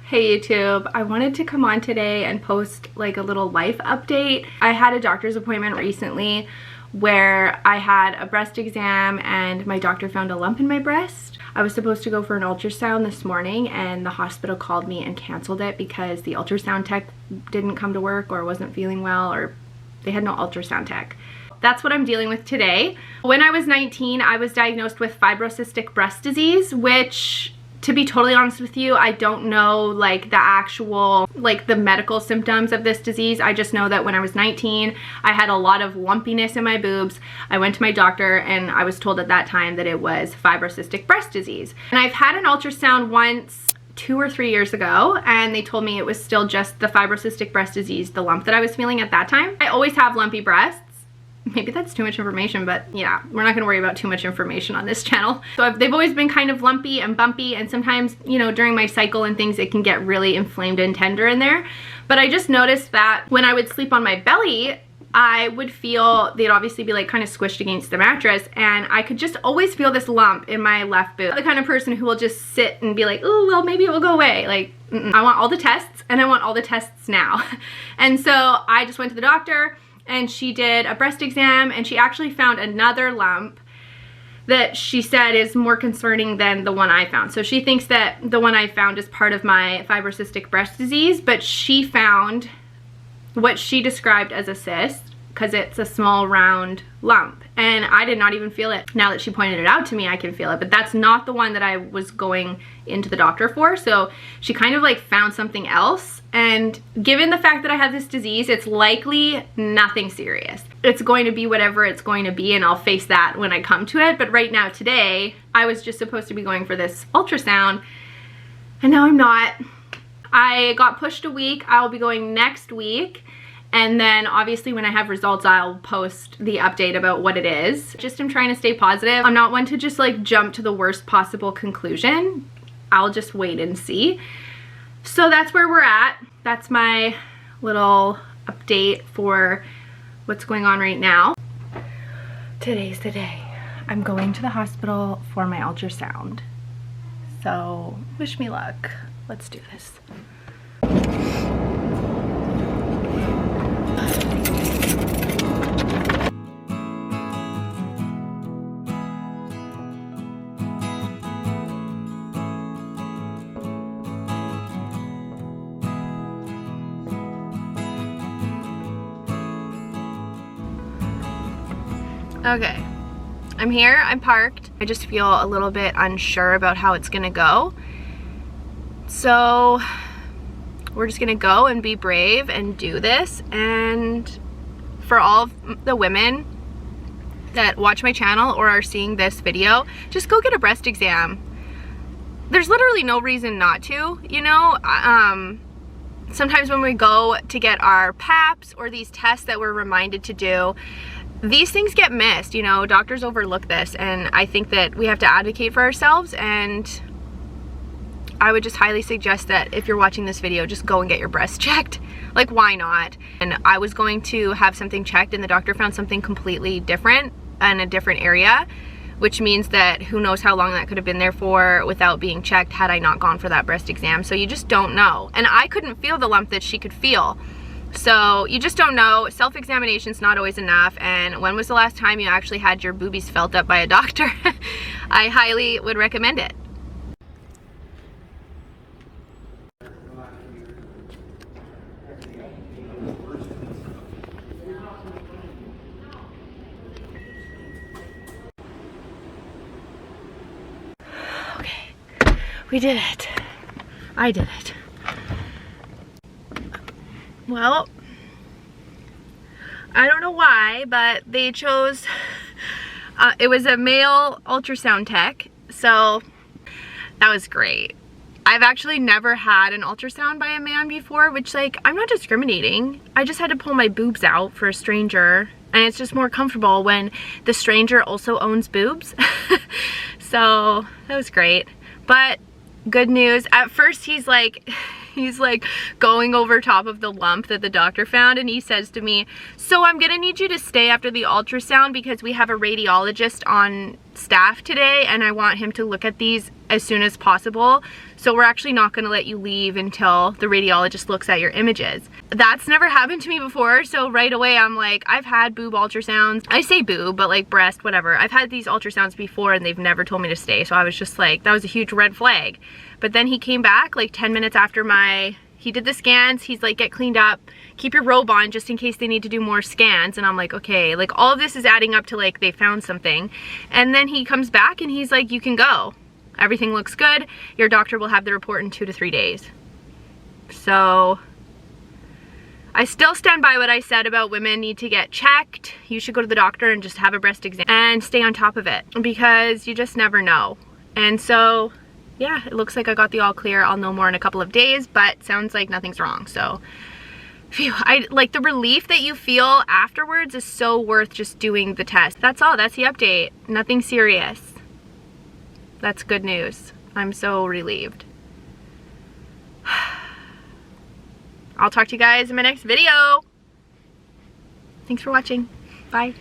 Hey YouTube, I wanted to come on today and post like a little life update. I had a doctor's appointment recently where I had a breast exam and my doctor found a lump in my breast. I was supposed to go for an ultrasound this morning and the hospital called me and canceled it because the ultrasound tech didn't come to work or wasn't feeling well, or they had no ultrasound tech. That's what I'm dealing with today. When I was 19, I was diagnosed with fibrocystic breast disease, which, to be totally honest with you, I don't know like the actual, like the medical symptoms of this disease. I just know that when I was 19, I had a lot of lumpiness in my boobs. I went to my doctor and I was told at that time that it was fibrocystic breast disease. And I've had an ultrasound once 2 or 3 years ago, and they told me it was still just the fibrocystic breast disease, the lump that I was feeling at that time. I always have lumpy breasts. Maybe that's too much information, but yeah, we're not gonna worry about too much information on this channel. So they've always been kind of lumpy and bumpy, and sometimes, you know, during my cycle and things, it can get really inflamed and tender in there. But I just noticed that when I would sleep on my belly, I would feel, they'd obviously be like kind of squished against the mattress, and I could just always feel this lump in my left boob. I'm the kind of person who will just sit and be like, oh, well, maybe it will go away. Like, I want all the tests, and I want all the tests now. And so I just went to the doctor, and she did a breast exam, and she actually found another lump that she said is more concerning than the one I found. So she thinks that the one I found is part of my fibrocystic breast disease, but she found what she described as a cyst because it's a small round lump. And I did not even feel it. Now that she pointed it out to me, I can feel it, but that's not the one that I was going into the doctor for. So she kind of like found something else. And given the fact that I have this disease, it's likely nothing serious. It's going to be whatever it's going to be, and I'll face that when I come to it. But right now, today, I was just supposed to be going for this ultrasound, and now I'm not. I got pushed a week. I'll be going next week. And then obviously when I have results, I'll post the update about what it is. Just I'm trying to stay positive. I'm not one to just like jump to the worst possible conclusion. I'll just wait and see. So that's where we're at. That's my little update for what's going on right now. Today's the day. I'm going to the hospital for my ultrasound. So wish me luck. Let's do this. Okay, I'm here, I'm parked. I just feel a little bit unsure about how it's gonna go. So we're just gonna go and be brave and do this. And for all of the women that watch my channel or are seeing this video, just go get a breast exam. There's literally no reason not to, you know? Sometimes when we go to get our PAPs or these tests that we're reminded to do, these things get missed, you know, doctors overlook this, and I think that we have to advocate for ourselves. And I would just highly suggest that if you're watching this video, just go and get your breasts checked. Like, why not? And I was going to have something checked and the doctor found something completely different in a different area, which means that who knows how long that could have been there for without being checked had I not gone for that breast exam. So you just don't know. And I couldn't feel the lump that she could feel. So you just don't know. Self-examination's not always enough. And when was the last time you actually had your boobies felt up by a doctor? I highly would recommend it. Okay, we did it. I did it. Well, I don't know why, but they chose, it was a male ultrasound tech, so that was great. I've actually never had an ultrasound by a man before, which, like, I'm not discriminating. I just had to pull my boobs out for a stranger, and it's just more comfortable when the stranger also owns boobs. So that was great. But good news, at first he's like going over top of the lump that the doctor found, and he says to me, so I'm gonna need you to stay after the ultrasound because we have a radiologist on staff today and I want him to look at these as soon as possible. So we're actually not gonna let you leave until the radiologist looks at your images. That's never happened to me before, so right away I'm like, I've had boob ultrasounds. I say boob, but like breast, whatever. I've had these ultrasounds before and they've never told me to stay, so I was just like, that was a huge red flag. But then he came back like 10 minutes after he did the scans. He's like, get cleaned up, keep your robe on just in case they need to do more scans. And I'm like, okay, like all of this is adding up to like they found something. And then he comes back and he's like, you can go. Everything looks good. Your doctor will have the report in 2 to 3 days. So I still stand by what I said about women need to get checked. You should go to the doctor and just have a breast exam and stay on top of it, because you just never know. And so yeah, it looks like I got the all clear. I'll know more in a couple of days, but sounds like nothing's wrong. So phew, I like the relief that you feel afterwards is so worth just doing the test. That's all. That's the update. Nothing serious. That's good news. I'm so relieved. I'll talk to you guys in my next video. Thanks for watching. Bye.